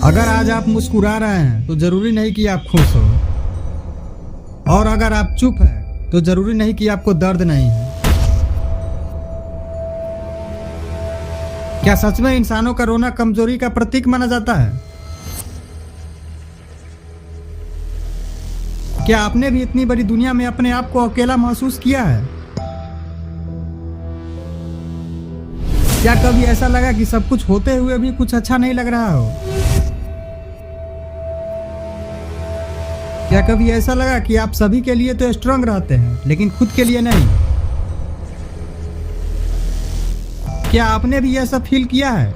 अगर आज आप मुस्कुरा रहे हैं तो जरूरी नहीं कि आप खुश हो, और अगर आप चुप हैं तो जरूरी नहीं कि आपको दर्द नहीं है। क्या सच में इंसानों का रोना कमजोरी का प्रतीक माना जाता है? क्या आपने भी इतनी बड़ी दुनिया में अपने आप को अकेला महसूस किया है? क्या कभी ऐसा लगा कि सब कुछ होते हुए भी कुछ अच्छा नहीं लग रहा हो? क्या कभी ऐसा लगा कि आप सभी के लिए तो स्ट्रांग रहते हैं लेकिन खुद के लिए नहीं? क्या आपने भी यह सब फील किया है?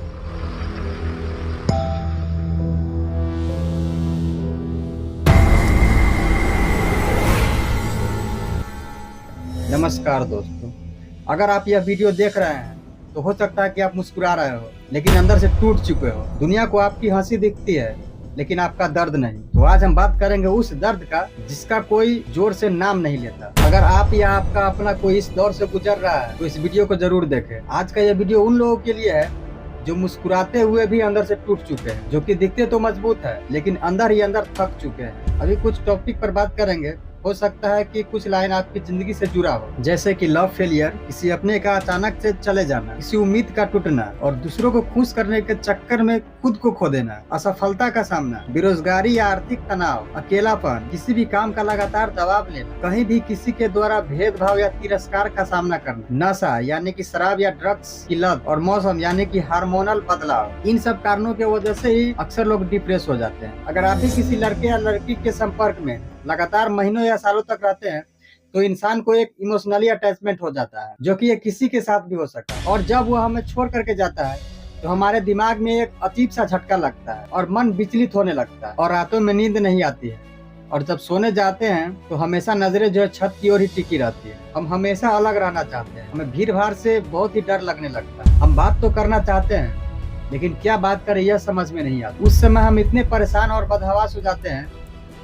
नमस्कार दोस्तों, अगर आप यह वीडियो देख रहे हैं तो हो सकता है कि आप मुस्कुरा रहे हो लेकिन अंदर से टूट चुके हो। दुनिया को आपकी हंसी दिखती है लेकिन आपका दर्द नहीं। तो आज हम बात करेंगे उस दर्द का जिसका कोई जोर से नाम नहीं लेता। अगर आप या आपका अपना कोई इस दौर से गुजर रहा है तो इस वीडियो को जरूर देखें। आज का यह वीडियो उन लोगों के लिए है जो मुस्कुराते हुए भी अंदर से टूट चुके हैं, जो कि दिखते तो मजबूत है लेकिन अंदर ही अंदर थक चुके हैं। अभी कुछ टॉपिक पर बात करेंगे। हो सकता है कि कुछ लाइन आपकी जिंदगी से जुड़ा हो, जैसे कि लव फेलियर, किसी अपने का अचानक से चले जाना, किसी उम्मीद का टूटना और दूसरों को खुश करने के चक्कर में खुद को खो देना, असफलता का सामना, बेरोजगारी या आर्थिक तनाव, अकेलापन, किसी भी काम का लगातार दबाव लेना, कहीं भी किसी के द्वारा भेदभाव या तिरस्कार का सामना करना, नशा यानी कि शराब या ड्रग्स की लत और मौसम यानी कि हार्मोनल बदलाव। इन सब कारणों की वजह से ही अक्सर लोग डिप्रेस हो जाते हैं। अगर आप भी किसी लड़के या लड़की के संपर्क में लगातार महीनों या सालों तक रहते हैं तो इंसान को एक इमोशनली अटैचमेंट हो जाता है, जो कि ये किसी के साथ भी हो सकता है। और जब वो हमें छोड़ करके जाता है तो हमारे दिमाग में एक अजीब सा झटका लगता है और मन विचलित होने लगता है और रातों में नींद नहीं आती है। और जब सोने जाते हैं तो हमेशा नजरें जो है छत की ओर ही टिकी रहती है। हम हमेशा अलग रहना चाहते हैं, हमें भीड़ भाड़ से बहुत ही डर लगने लगता है। हम बात तो करना चाहते हैं लेकिन क्या बात करें यह समझ में नहीं आता। उस समय हम इतने परेशान और बदहवास हो जाते हैं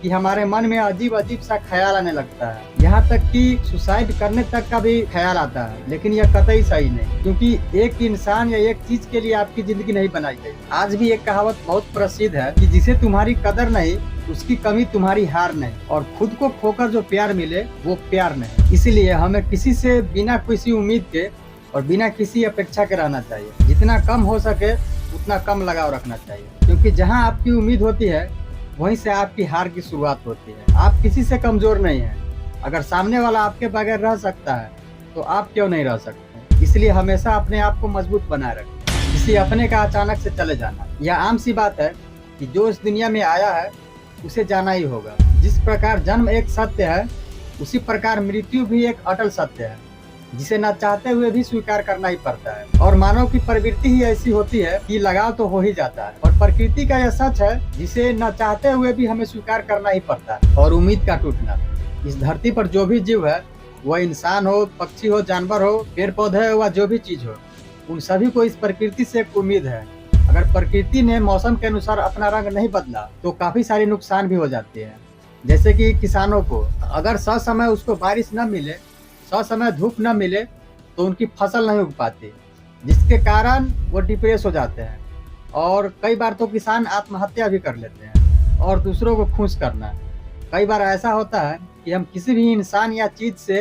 कि हमारे मन में अजीब अजीब सा ख्याल आने लगता है, यहाँ तक कि सुसाइड करने तक का भी ख्याल आता है। लेकिन यह कतई सही नहीं, क्योंकि एक इंसान या एक चीज के लिए आपकी जिंदगी नहीं बनाई गई। आज भी एक कहावत बहुत प्रसिद्ध है कि जिसे तुम्हारी कदर नहीं उसकी कमी तुम्हारी हार नहीं, और खुद को खोकर जो प्यार मिले वो प्यार नहीं। इसीलिए हमें किसी से बिना किसी उम्मीद के और बिना किसी अपेक्षा के रहना चाहिए। जितना कम हो सके उतना कम लगाव रखना चाहिए, क्योंकि जहाँ आपकी उम्मीद होती है वहीं से आपकी हार की शुरुआत होती है। आप किसी से कमजोर नहीं हैं। अगर सामने वाला आपके बगैर रह सकता है तो आप क्यों नहीं रह सकते? इसलिए हमेशा अपने आप को मजबूत बनाए रखें। किसी अपने का अचानक से चले जाना यह आम सी बात है कि जो इस दुनिया में आया है उसे जाना ही होगा। जिस प्रकार जन्म एक सत्य है उसी प्रकार मृत्यु भी एक अटल सत्य है, जिसे न चाहते हुए भी स्वीकार करना ही पड़ता है। और मानव की प्रवृत्ति ही ऐसी होती है कि लगाव तो हो ही जाता है। और प्रकृति का यह सच है जिसे न चाहते हुए भी हमें स्वीकार करना ही पड़ता है। और उम्मीद का टूटना। इस धरती पर जो भी जीव है, वह इंसान हो, पक्षी हो, जानवर हो, पेड़ पौधे हो, वह जो भी चीज हो, उन सभी को इस प्रकृति से एक उम्मीद है। अगर प्रकृति ने मौसम के अनुसार अपना रंग नहीं बदला तो काफी सारी नुकसान भी हो जाती है। जैसे कि किसानों को अगर समय उसको बारिश न मिले, समय धूप न मिले तो उनकी फसल नहीं उग पाती, जिसके कारण वो डिप्रेस हो जाते हैं। और कई बार तो किसान आत्महत्या भी कर लेते हैं। और दूसरों को खुश करना, कई बार ऐसा होता है कि हम किसी भी इंसान या चीज से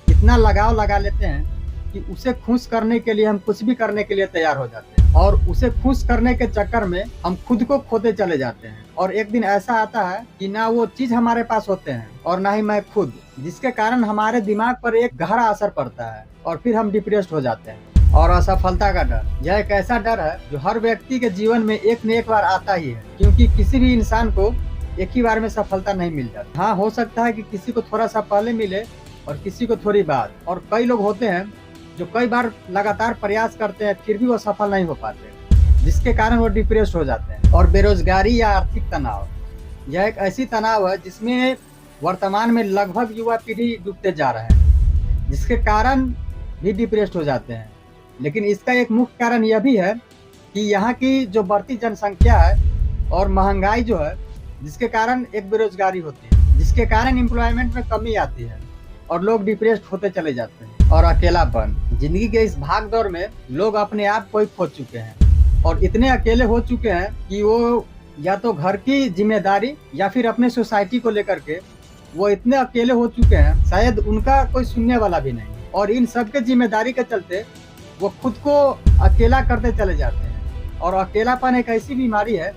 इतना लगाव लगा लेते हैं कि उसे खुश करने के लिए हम कुछ भी करने के लिए तैयार हो जाते हैं, और उसे खुश करने के चक्कर में हम खुद को खोते चले जाते हैं। और एक दिन ऐसा आता है कि ना वो चीज हमारे पास होते हैं और ना ही मैं खुद, जिसके कारण हमारे दिमाग पर एक गहरा असर पड़ता है और फिर हम डिप्रेस्ड हो जाते हैं। और असफलता का डर, यह एक ऐसा डर है जो हर व्यक्ति के जीवन में एक न एक बार आता ही है, क्योंकि किसी भी इंसान को एक ही बार में सफलता नहीं मिल जाती। हाँ, हो सकता है कि किसी को थोड़ा सा पहले मिले और किसी को थोड़ी बाद। और कई लोग होते हैं जो कई बार लगातार प्रयास करते हैं फिर भी वो सफल नहीं हो पाते, जिसके कारण वो डिप्रेस्ड हो जाते हैं। और बेरोजगारी या आर्थिक तनाव, यह एक ऐसी तनाव है जिसमें वर्तमान में लगभग युवा पीढ़ी डूबते जा रहे हैं, जिसके कारण भी डिप्रेस्ड हो जाते हैं। लेकिन इसका एक मुख्य कारण यह भी है कि यहाँ की जो बढ़ती जनसंख्या है और महंगाई जो है, जिसके कारण एक बेरोजगारी होती है, जिसके कारण एम्प्लॉयमेंट में कमी आती है और लोग डिप्रेस्ड होते चले जाते हैं। और अकेलापन, जिंदगी के इस भाग दौड़ में लोग अपने आप को ही खो चुके हैं और इतने अकेले हो चुके हैं कि वो या तो घर की जिम्मेदारी या फिर अपने सोसाइटी को लेकर के वो इतने अकेले हो चुके हैं, शायद उनका कोई सुनने वाला भी नहीं। और इन सब के जिम्मेदारी के चलते वो खुद को अकेला करते चले जाते हैं। और अकेलापन एक ऐसी बीमारी है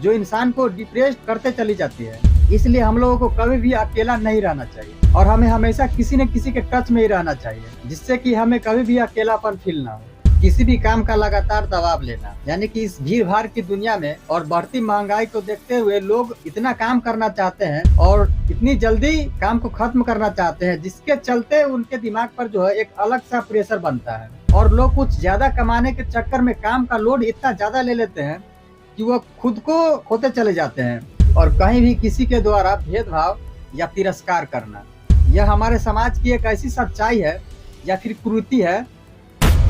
जो इंसान को डिप्रेस करते चली जाती है। इसलिए हम लोगों को कभी भी अकेला नहीं रहना चाहिए और हमें हमेशा किसी न किसी के टच में ही रहना चाहिए, जिससे कि हमें कभी भी अकेलापन फील ना हो। किसी भी काम का लगातार दबाव लेना, यानी कि इस भीड़ भाड़ की दुनिया में और बढ़ती महंगाई को देखते हुए लोग इतना काम करना चाहते हैं और इतनी जल्दी काम को खत्म करना चाहते हैं, जिसके चलते उनके दिमाग पर जो है एक अलग सा प्रेशर बनता है और लोग कुछ ज्यादा कमाने के चक्कर में काम का लोड इतना ज्यादा ले लेते हैं कि वो खुद को खोते चले जाते हैं। और कहीं भी किसी के द्वारा भेदभाव या तिरस्कार करना, यह हमारे समाज की एक ऐसी सच्चाई है या फिर कुरीति है।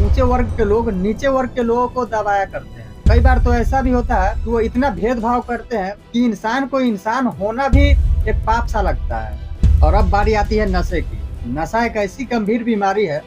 ऊंचे वर्ग के लोग नीचे वर्ग के लोगों को दबाया करते हैं। कई बार तो ऐसा भी होता है कि वो इतना भेदभाव करते हैं कि इंसान को इंसान होना भी एक पाप सा लगता है। और अब बारी आती है नशे की। नशा एक ऐसी गंभीर बीमारी है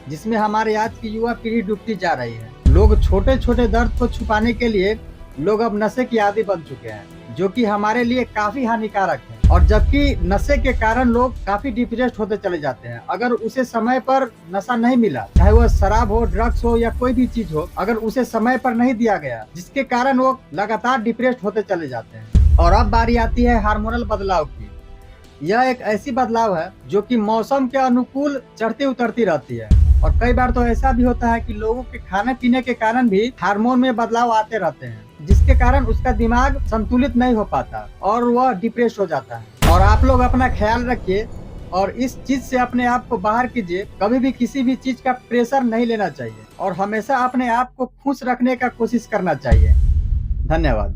जिसमें हमारे आज की युवा पीढ़ी डूबती जा रही है। लोग छोटे छोटे दर्द को छुपाने के लिए लोग अब नशे की आदी बन चुके हैं, जो कि हमारे लिए काफी हानिकारक है। और जबकि नशे के कारण लोग काफी डिप्रेस्ड होते चले जाते हैं। अगर उसे समय पर नशा नहीं मिला, चाहे वह शराब हो, ड्रग्स हो या कोई भी चीज हो, अगर उसे समय पर नहीं दिया गया, जिसके कारण वो लगातार डिप्रेस्ड होते चले जाते हैं। और अब बारी आती है हार्मोनल बदलाव की। यह एक ऐसी बदलाव है जो कि मौसम के अनुकूल चढ़ती उतरती रहती है। और कई बार तो ऐसा भी होता है कि लोगों के खाने पीने के कारण भी हार्मोन में बदलाव आते रहते हैं, जिसके कारण उसका दिमाग संतुलित नहीं हो पाता और वह डिप्रेस हो जाता है। और आप लोग अपना ख्याल रखिए और इस चीज से अपने आप को बाहर कीजिए। कभी भी किसी भी चीज का प्रेशर नहीं लेना चाहिए और हमेशा अपने आप को खुश रखने का कोशिश करना चाहिए। धन्यवाद।